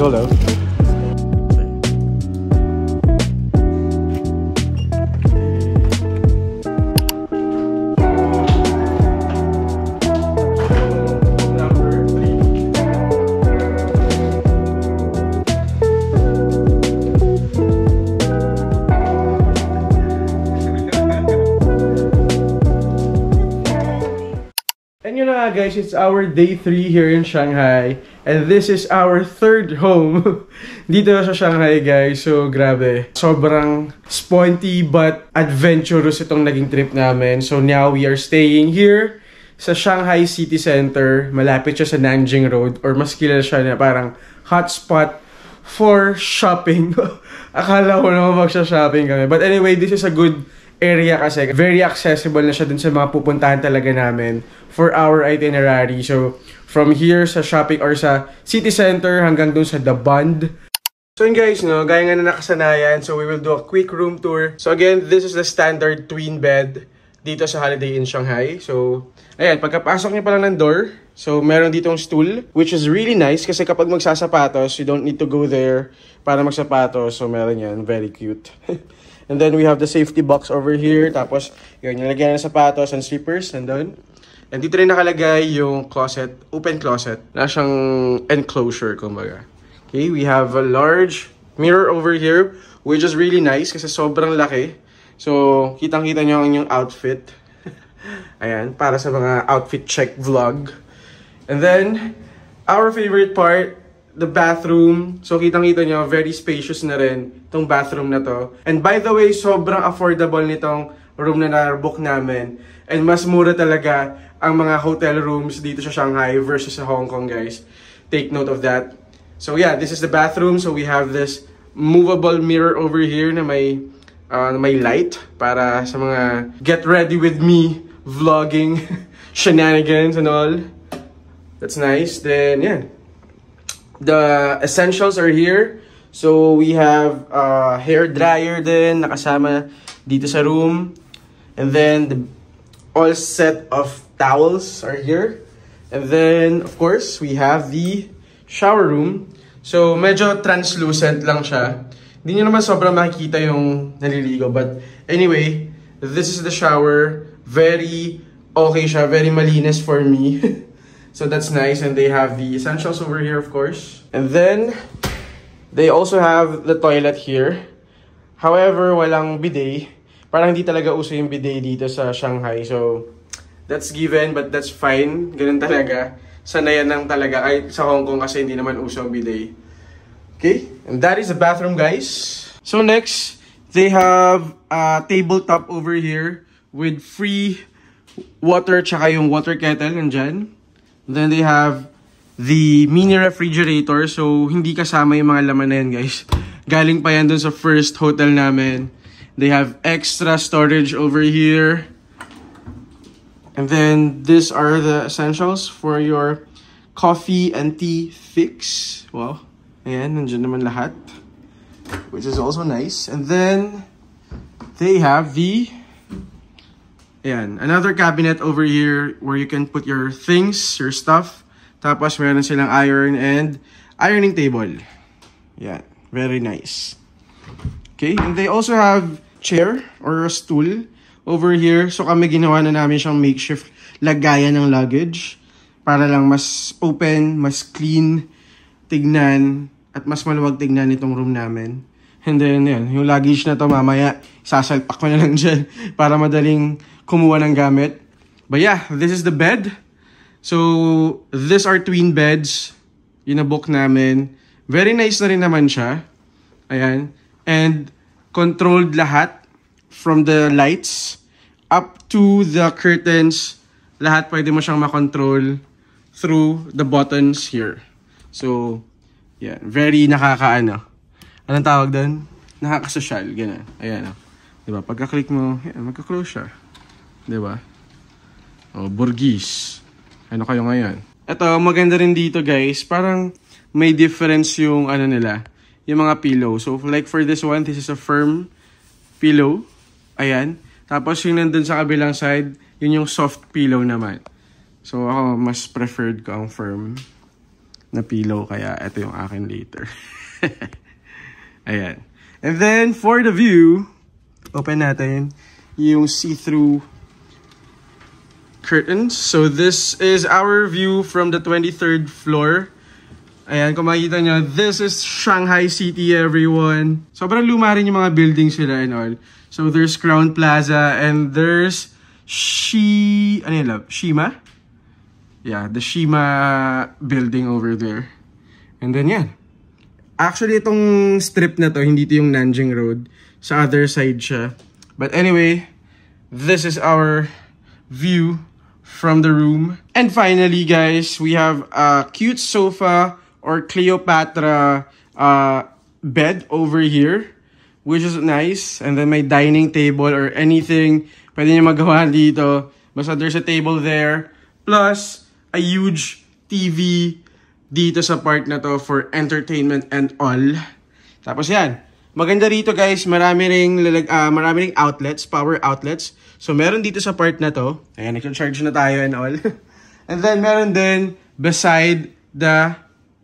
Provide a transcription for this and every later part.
YOLO. And yun na nga guys, it's our day 3 here in Shanghai. And this is our third home dito sa Shanghai guys. So grabe, sobrang sponty but adventurous itong naging trip namin. So now we are staying here sa Shanghai City Center. Malapit siya sa Nanjing Road, or mas kilala siya na parang hotspot for shopping. Akala ko naman magsha-shopping kami. But anyway, this is a good area kasi very accessible na siya dun sa mga pupuntahan talaga namin for our itinerary. So, from here sa shopping or sa city center hanggang dun sa The Bund. So yun guys, no, gaya nga na nakasanayan, so we will do a quick room tour. So again, this is the standard twin bed dito sa Holiday Inn Shanghai. So, ayan, pagkapasok niyo pa lang ng door, so meron ditong stool, which is really nice kasi kapag magsasapatos, you don't need to go there para magsapatos. So meron yan, very cute. And then we have the safety box over here. Tapos, yun, nilagyan ng sapatos and slippers. Nandun. And dito rin nakalagay yung closet, open closet. Na siyang enclosure, kumbaga. Okay, we have a large mirror over here, which is really nice kasi sobrang laki. So, kitang-kita nyo ang inyong outfit. Ayan, para sa mga outfit check vlog. And then, our favorite part, the bathroom. So, kitang-kita nyo, very spacious na rin itong bathroom na to. And by the way, sobrang affordable nitong room na na-book namin. And mas mura talaga ang mga hotel rooms dito sa Shanghai versus sa Hong Kong, guys. Take note of that. So, yeah, this is the bathroom. So, we have this movable mirror over here na may light para sa mga get ready with me vlogging shenanigans and all. That's nice. Then, yeah. The essentials are here. So we have hair dryer din nakasama dito sa room. And then the all set of towels are here. And then of course we have the shower room. So medyo translucent lang siya. Hindi nyo naman sobrang makikita yung naliligo. But anyway, this is the shower. Very okay siya. Very malinis for me. So that's nice, and they have the essentials over here, of course. And then, they also have the toilet here. However, walang bidet. Parang hindi talaga uso yung bidet dito sa Shanghai. So, that's given, but that's fine. Ganun talaga. Sanayan lang talaga. Ay, sa Hong Kong kasi hindi naman uso ang bidet. Okay? And that is the bathroom, guys. So next, they have a tabletop over here with free water tsaka yung water kettle nandyan. Then they have the mini refrigerator. So, hindi kasama yung mga laman na yan, guys. Galing pa yan dun sa first hotel namin. They have extra storage over here. And then, these are the essentials for your coffee and tea fix. Wow. Ayan, nandiyan naman lahat. Which is also nice. And then, they have the... Ayan, another cabinet over here where you can put your things, your stuff. Tapos meron silang iron and ironing table. Yeah, very nice. Okay, and they also have chair or a stool over here. So kami ginawa na namin siyang makeshift lagayan ng luggage para lang mas open, mas clean tignan at mas maluwag tignan itong room namin. And then yan, yung luggage na to mamaya sasalpak ko na lang dyan para madaling kumuha ng gamit. But yeah, this is the bed. So, these are twin beds. Yun na book namin. Very nice na rin naman siya. Ayan. And controlled lahat from the lights up to the curtains. Lahat pwede mo siyang makontrol through the buttons here. So, yeah. Very nakakaano. Anong tawag doon? Nakakasosyal. Ganun. Ayan. Diba? Pagka-click mo, yan, magka-close siya. Diba? O, Burgis. Ano kayo ngayon? Ito, maganda rin dito guys. Parang may difference yung ano nila. Yung mga pillow. So, like for this one, this is a firm pillow. Ayan. Tapos yung nandun sa kabilang side, yun yung soft pillow naman. So, ako mas preferred ko ang firm. na pillow, kaya ito yung akin later. Ayan. And then, for the view, open natin yung see-through curtains. So, this is our view from the 23rd floor. Ayan, kung makikita nyo, this is Shanghai City, everyone. Sobrang luma rin yung mga buildings sila and all. So, there's Crown Plaza and there's Shima? Yeah, the Shima building over there. And then, yan. Actually, itong strip na to, hindi to yung Nanjing Road. Sa other side siya. But anyway, this is our view from the room. And finally, guys, we have a cute sofa or Cleopatra bed over here, which is nice. And then may dining table or anything pwede nyo magawa dito. Basta there's a table there. Plus, a huge TV dito sa part na to for entertainment and all. Tapos yan. Maganda rito guys, marami ring outlets, power outlets. So meron dito sa part na to. Ayan, nag-charge na tayo and all. And then meron din beside the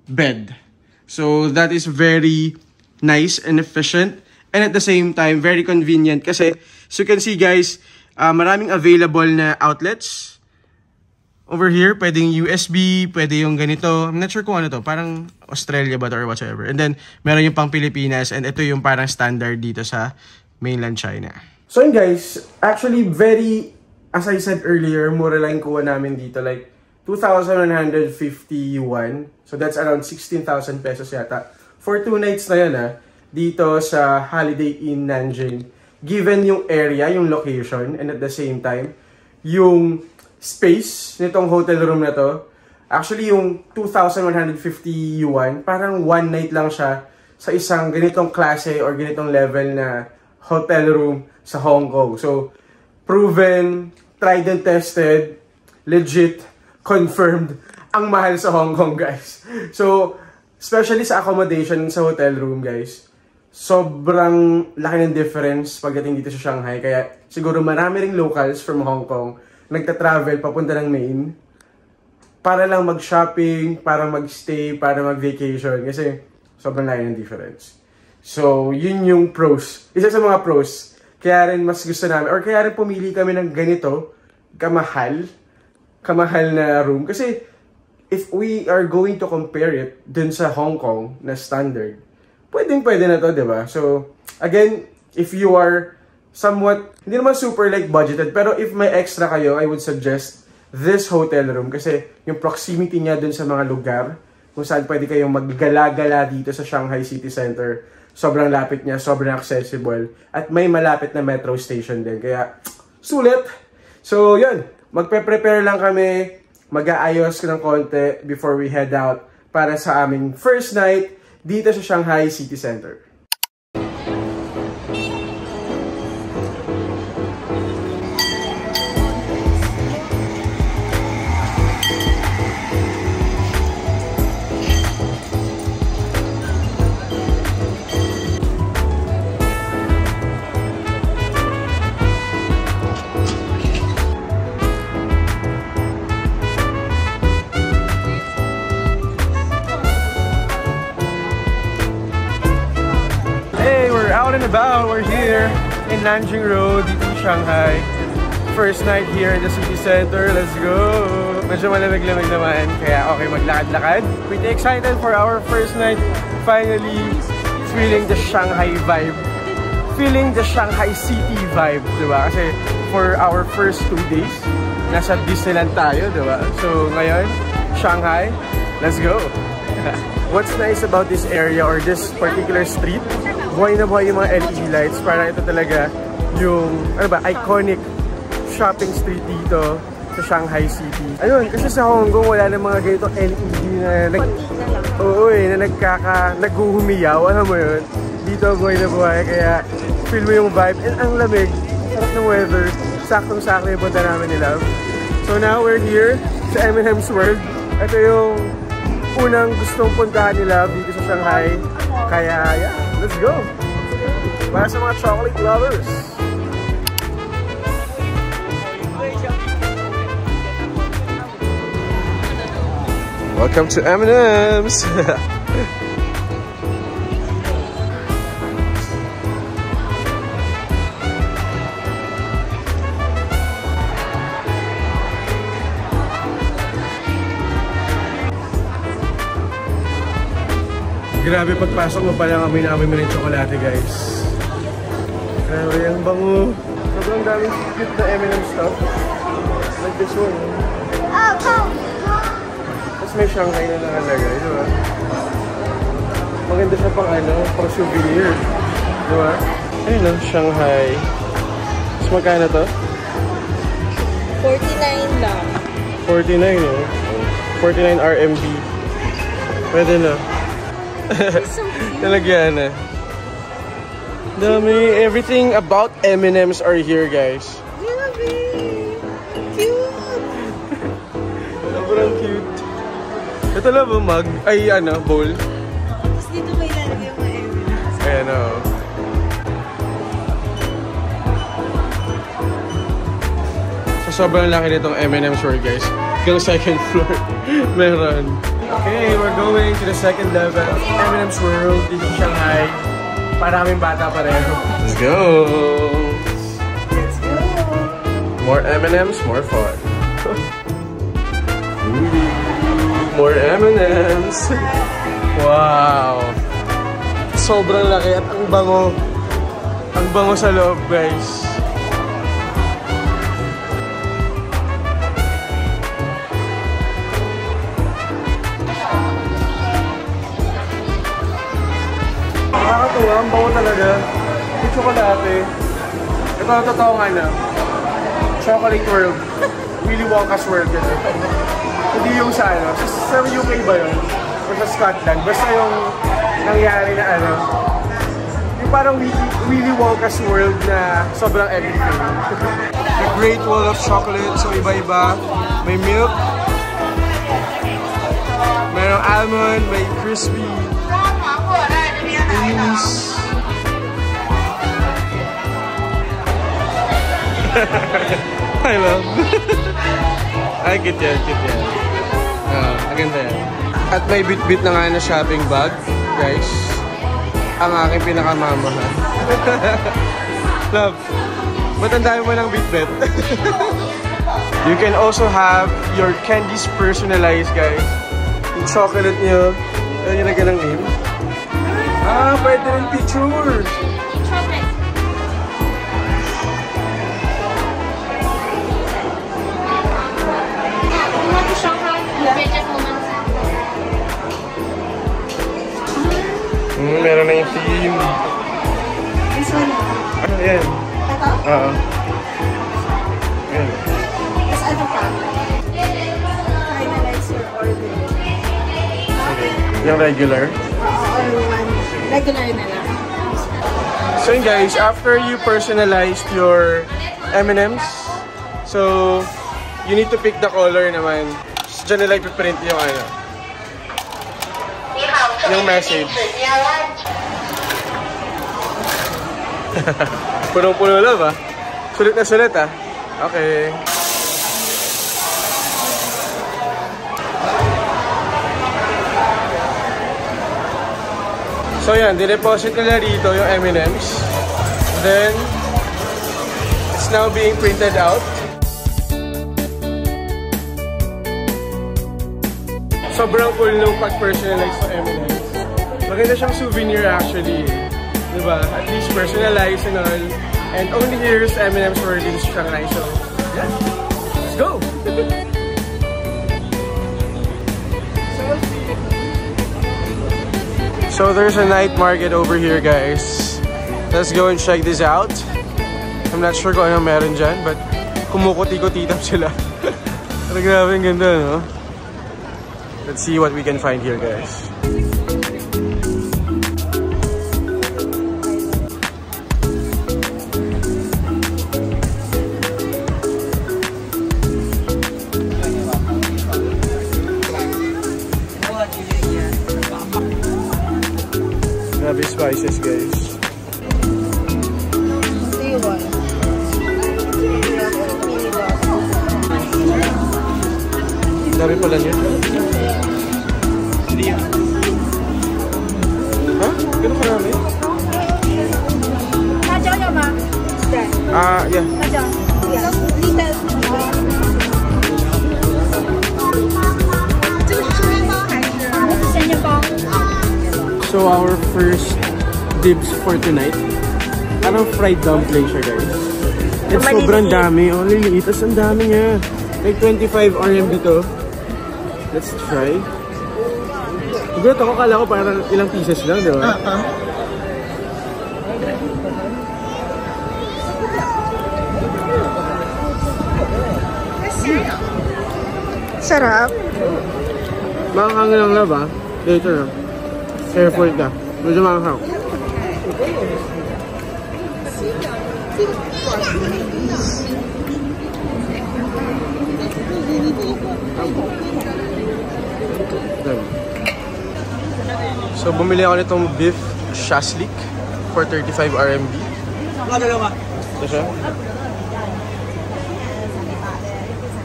bed. So that is very nice and efficient. And at the same time, very convenient. Kasi, so you can see guys, maraming available na outlets. Over here, pwedeng USB, pwede yung ganito. I'm not sure kung ano to. Parang Australia ba or whatsoever. And then, meron yung pang Pilipinas. And ito yung parang standard dito sa mainland China. So yun guys, actually very, as I said earlier, mura lang kuha namin dito. Like, 2,150 yuan. So that's around 16,000 pesos yata. For 2 nights na yan dito sa Holiday Inn Nanjing. Given yung area, yung location, and at the same time, yung space nitong hotel room na to, actually yung 2,150 yuan, parang 1 night lang siya sa isang ganitong klase or ganitong level na hotel room sa Hong Kong. So, proven, tried and tested, legit, confirmed, ang mahal sa Hong Kong, guys. So, especially sa accommodation sa hotel room, guys, sobrang laki ng difference pagdating dito sa Shanghai. Kaya siguro marami ring locals from Hong Kong nagta-travel papunta ng Maine para lang mag-shopping, para mag-stay, para mag-vacation. Kasi sobrang laki ng difference. So, yun yung pros. Isa sa mga pros. Kaya rin mas gusto namin, or kaya rin pumili kami ng ganito, kamahal na room. Kasi, if we are going to compare it dun sa Hong Kong na standard, pwede na to, diba? So, again, if you are somewhat, hindi naman super like budgeted, pero if may extra kayo, I would suggest this hotel room kasi yung proximity niya dun sa mga lugar kung saan pwede kayong maggala-gala dito sa Shanghai City Center. Sobrang lapit niya, sobrang accessible, at may malapit na metro station din. Kaya, sulit! So, yun. Magpe-prepare lang kami, mag-aayos ng konti before we head out para sa aming first night dito sa Shanghai City Center. About, we're here in Nanjing Road, dito in Shanghai. First night here in the city center. Let's go! Medyo malamig-lamig naman, kaya okay maglakad-lakad. Pretty excited for our first night. Finally, feeling the Shanghai vibe. Feeling the Shanghai City vibe, diba? Kasi for our first 2 days, nasa Disneyland tayo, diba? So ngayon, Shanghai, let's go! What's nice about this area or this particular street, buhay na buhay yung mga LED lights. Parang ito talaga yung, iconic shopping street dito sa Shanghai City. Ayun, kasi sa Hong Kong wala na mga ganitong LED na naghuhumiyaw, alam mo yun. Dito buhay na buhay, kaya feel mo yung vibe. And ang lamig, sarap ng weather, saktong-sakto yung punta namin ni Love. So now we're here sa M&M's World. Ito yung unang gustong puntahan ni Love dito sa Shanghai. Kaya, yeah, let's go! Para sa mga chocolate lovers! Welcome to M&M's! Grabe, pagpasok mo pa lang kami na kami ng tsokolate, guys. Grabe, ang bango. Sobrang daming cute na M&M stuff. Like this one. Tapos may Shanghai na nakalagay, di ba? Maganda siya pang pang souvenir. Di ba? Ayun lang, Shanghai. Tapos magkano to? 49 lang. 49 eh. 49 RMB. Pwede na. Talagyan na. Dami. Everything about M&M's are here, guys. Grabe! Cute! Sobrang cute. Ito lang ba mug? Ay, bowl. Tapos dito may lalagay yung mga M&M's. Ayan o. So, sobrang laki nitong M&M's store, guys. Hanggang second floor. Meron. Okay, we're going to the second level of M&M's World dito sa Shanghai. Para kaming bata pareho. Let's go! Let's go! More M&M's, more fun. More M&M's. Wow! Sobrang laki at ang bango. Ang bango sa loob, guys. Nakakatuwa, ang bango talaga. Yung tsokolate. Ito ang totoong Chocolate World. Willy Wonka's World yun. Hindi yung sa sa UK ba yun? Or sa Scotland. Basta yung nangyari na yung parang Willy Wonka's World na sobrang everything. The Great Wall of Chocolate. So iba-iba. May milk. Mayroong almond. May crispy. I love. Ay, cute yan, cute yan. Maganda yan. At may bit-bit na nga na shopping bag, guys. Ang aking pinakamamahal. Love, ba't ang dami mo ng bit-bit? You can also have your candies personalized, guys. Yung chocolate nyo, yung nagyan ng name. Pwede rin picture. Chocolate. You want to Shanghai? Yeah. Just moments. Meron na yung theme. This one. Yan. Ito? Oo. Yan. Tapos ano pa? Finalize your order. Okay. Yung regular. Or one. Regular na lang. So yun guys, after you personalized your M&M's, so you need to pick the color naman. So, dyan nila ipiprint yung yung message. Punong-puno lang ba? Sulit na sulit Okay. So yan, dineposit nila rito yung M&M's. Then, it's now being printed out. Sobrang cool nung pag-personalize ng M&M's. Maganda siyang souvenir actually. Diba? At least personalized and all. And only here's M&M's World in Shanghai. So, yeah. Let's go! So there's a night market over here, guys. Let's go and check this out. I'm not sure kung anong meron dyan, but kumukuti-kutitap sila. Pero grabe, ang ganda, no? Let's see what we can find here, guys. Grabe spices, guys. Grabe pala niya. dyan. Yeah. Little. So our first dibs for tonight. Parang fried dumpling siya, guys. It's sobrang dami. Oh, liliit. Tapos ang dami niya. Like 25 RMB to. Let's try. Gulat ako, kala ko parang ilang pieces lang, di ba? Sarap. Makakang lang na ba? Later na. Careful ka. Medyo makakang. So, bumili ako nitong beef shashlik for 35 RMB. Ito siya.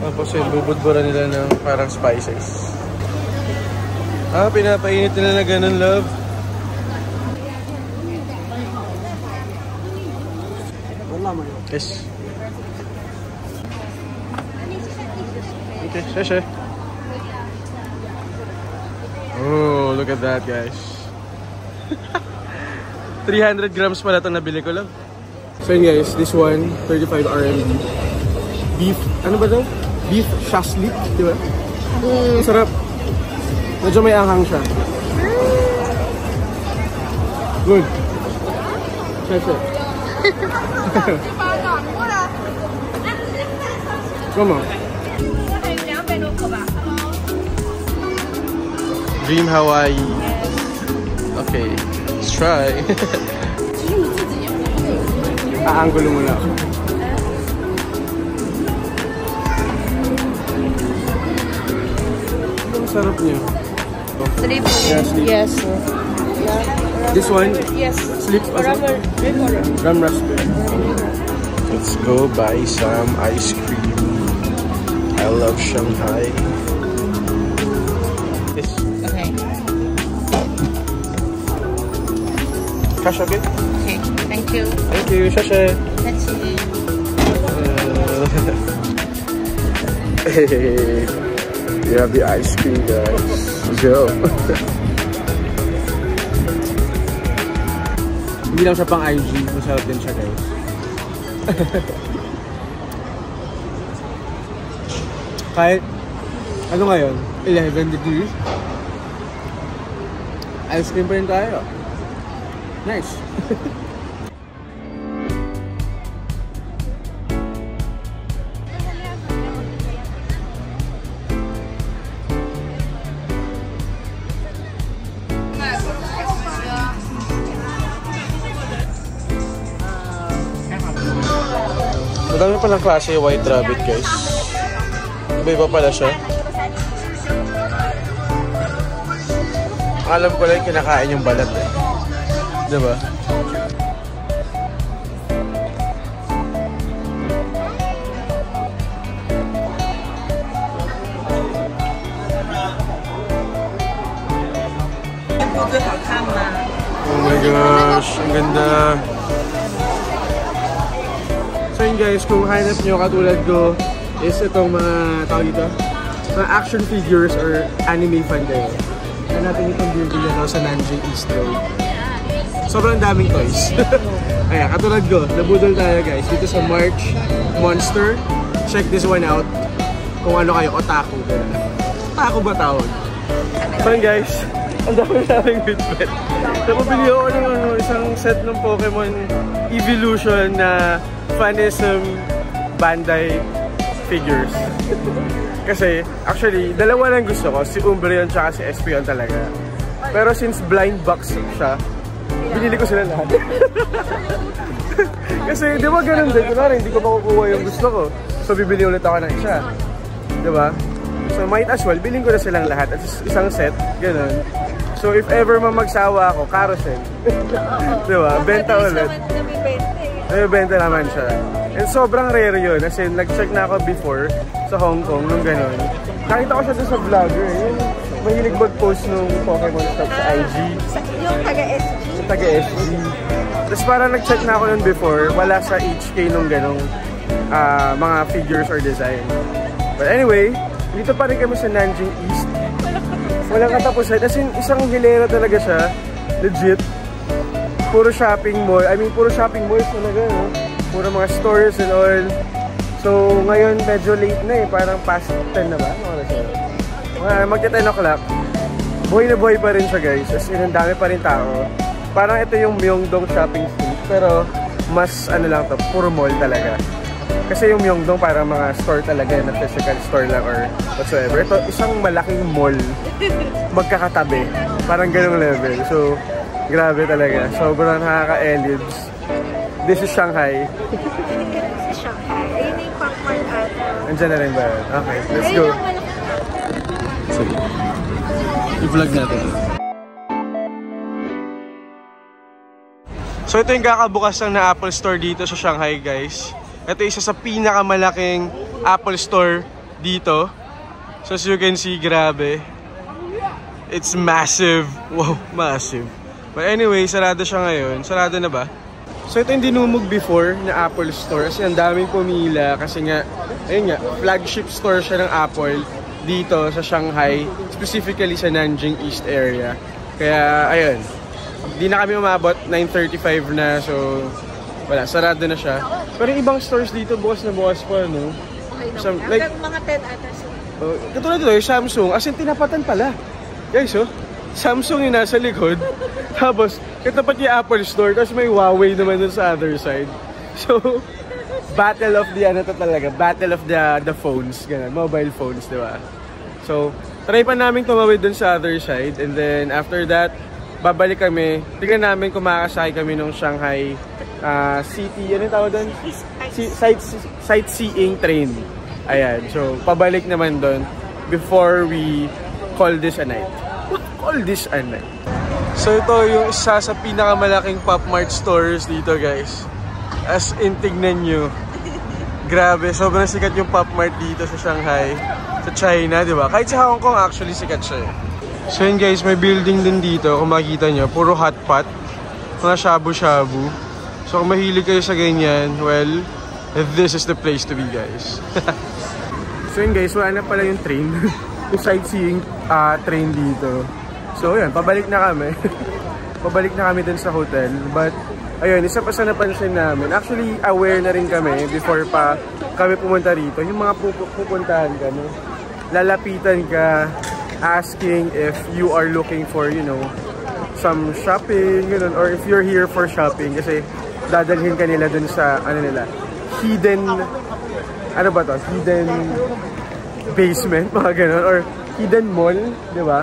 Tapos yun, bubudbura nila ng parang spices. Ah, pinapainit nila na ganun, love. Yes. Okay, shashe. Oh, look at that, guys. 300 grams pala itong nabili ko lang. So yun, guys, this one, 35 RMB. Beef, ano ba daw? Beef shashlik, di ba? Sarap. Medyo may anghang siya. Good. Shashe. Come on. Dream Hawaii. Okay, let's try. Aangulo muna ako. Ang sarap niya. Sleep. Yes, sir. This one? Yes. Sleep. Ram raspberry. Let's go buy some ice cream. I love Shanghai. This. Okay. Cash okay? Okay. Thank you. Thank you, Shashe. That's it. Hey, you have the ice cream, guys. Let's go. Hindi lang siya pang IG. Masarap din siya, guys. Kahit, ano ngayon? 11 degrees. Ice cream pa rin tayo. Nice. Madami palang klase white rabbit, guys. Iba-iba pala siya. Alam ko lang kinakain yung balat eh. Diba? Oh my gosh, ang ganda. So yun guys, kung hanap nyo katulad ko is itong mga tawag dito, mga action figures or anime fan kayo. Hanapin itong bibili ako sa Nanjing East Road. Sobrang daming toys. Ayan, katulad ko, nabudol tayo guys dito sa March Monster. Check this one out. Kung ano kayo, otaku. Otaku ba tawag? Parang guys, ang dami naming bitbit. Napabili ako ng isang set ng Pokemon Evolution na Fanism Bandai figures. Kasi, actually, dalawa lang gusto ko. Si Umbreon tsaka si Espeon talaga. Pero since blind box siya, binili ko sila lahat. Kasi, di ba ganun din? Kunwari, hindi ko makukuha yung gusto ko. So, bibili ulit ako ng isa. Di ba? So, might as well, bilhin ko na silang lahat. At isang set, ganun. So, if ever mamagsawa ako, carousel. Di ba? Benta ulit. May benta naman siya. And sobrang rare yun. As in, nag-check na ako before sa Hong Kong, nung ganun. Nakita ko siya doon sa vlogger. Yung mahilig mag-post nung Pokemon shop sa IG. Yung taga-SG. Sa taga-SG. Tapos parang nag-check na ako nun before. Wala sa HK nung ganun. mga figures or design. But anyway, dito pa rin kami sa Nanjing East. Walang katapusan. As in, isang hilera talaga siya. Legit. Puro shopping mall. I mean, puro shopping malls talaga, no? Puro mga stores and all. So, ngayon medyo late na eh. Parang past 10 na ba? Magka 10 o'clock. Buhay na buhay pa rin siya, guys. As in, ang dami pa rin tao. Parang ito yung Myeongdong shopping street. Pero, mas ano lang to, puro mall talaga. Kasi yung Myeongdong parang mga store talaga, na physical store lang or whatsoever. Ito, isang malaking mall. Magkakatabi. Parang ganung level. So, grabe talaga. Sobrang nakaka-elids. This is Shanghai. This is Shanghai. Ayun yung Pangmart ata. Andiyan na rin ba yun? Okay, let's go. Sige. I-vlog natin. So ito yung kakabukas lang na Apple Store dito sa Shanghai, guys. Ito isa sa pinakamalaking Apple Store dito. So as you can see, grabe. It's massive. Wow, massive. But anyway, sarado siya ngayon. Sarado na ba? So ito yung dinumog before na Apple Store. Kasi ang daming pumila. Kasi nga, ayun nga, flagship store siya ng Apple dito sa Shanghai. Specifically sa Nanjing East area. Kaya, ayun. Di na kami umabot. 9:35 na. So, wala. Sarado na siya. Pero yung ibang stores dito, bukas na bukas pa, no? Okay naman. Like, mga 10 ata siya. Katulad dito, yung Samsung. As in, tinapatan pala. Guys, oh. Samsung yung nasa likod. Tapos, katapat yung Apple Store. Tapos may Huawei naman dun sa other side. So, battle of the, ano to talaga, battle of the phones. Ganun, mobile phones, di ba? So, try pa namin tumawid dun sa other side. And then, after that, babalik kami. Tignan namin kung makakasakay kami nung Shanghai City, ano yung tawag doon? Sightseeing train. Ayan, so, pabalik naman dun before we call this a night. All this and night. So ito yung isa sa pinakamalaking Pop Mart stores dito, guys. As in, tignan nyo. Grabe, sobrang sikat yung Pop Mart dito sa Shanghai. Sa China, di ba? Kahit sa Hong Kong, actually, sikat siya. So yun, guys, may building din dito. Kung makikita nyo, puro hot pot. Mga shabu-shabu. So kung mahilig kayo sa ganyan, well, this is the place to be, guys. So yun, guys, wala na pala yung train. Yung sightseeing train dito. So, ayan, pabalik na kami. Pabalik na kami dun sa hotel. But, ayun, isa pa sa napansin namin. Actually, aware na rin kami before pa kami pumunta rito. Yung mga pupuntahan ka, no? Lalapitan ka, asking if you are looking for, you know, some shopping, you know, or if you're here for shopping. Kasi, dadalhin ka nila dun sa, ano nila, hidden, ano ba to? Hidden basement, mga ganun. Or hidden mall, di ba?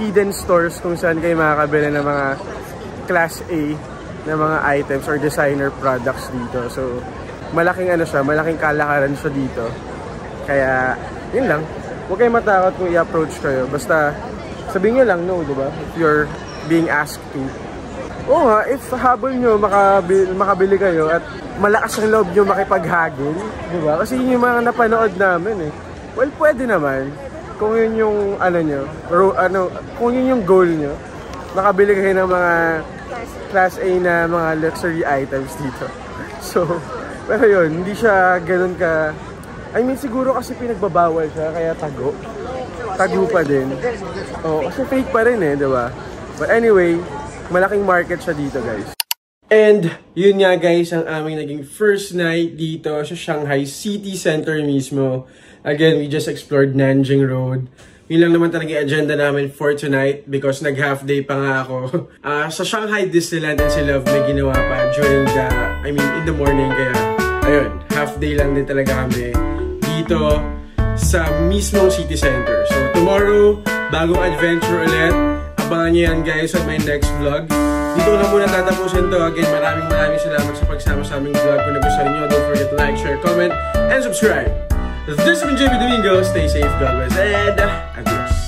Hidden stores kung saan kayo makakabili ng mga class A na mga items or designer products dito. So, malaking ano siya, malaking kalakaran siya dito. Kaya, yun lang. Huwag kayong matakot kung i-approach kayo. Basta, sabihin nyo lang no, diba? If you're being asked to. Oo nga, if habol nyo, makabili kayo at malakas ang loob nyo makipaghagil, diba? Kasi yun yung mga napanood namin eh. Well, pwede naman. Kung yun yung kung yun yung goal nyo, makabili kayo ng mga class A na mga luxury items dito. So, pero yun, hindi siya ganun ka, I mean, siguro kasi pinagbabawal siya, kaya tago. Tago pa din. Oo, kasi fake pa rin eh, diba? But anyway, malaking market siya dito, guys. And, yun nga guys, ang aming naging first night dito sa Shanghai City Center mismo. Again, we just explored Nanjing Road. Yun lang naman talaga yung agenda namin for tonight because nag-half day pa nga ako. Sa Shanghai Disneyland and Silove may ginawa pa during the, in the morning. Kaya, ayun, half day lang din talaga kami dito sa mismong city center. So, tomorrow, bagong adventure ulit. Abangan nyo yan guys on my next vlog. Dito ko na muna tatapusin to. Again, maraming salamat sa pagsama sa aming vlog. Kung nagustuhan nyo, don't forget to like, share, comment, and subscribe. This has been JB Domingo. Stay safe, God bless, and adios.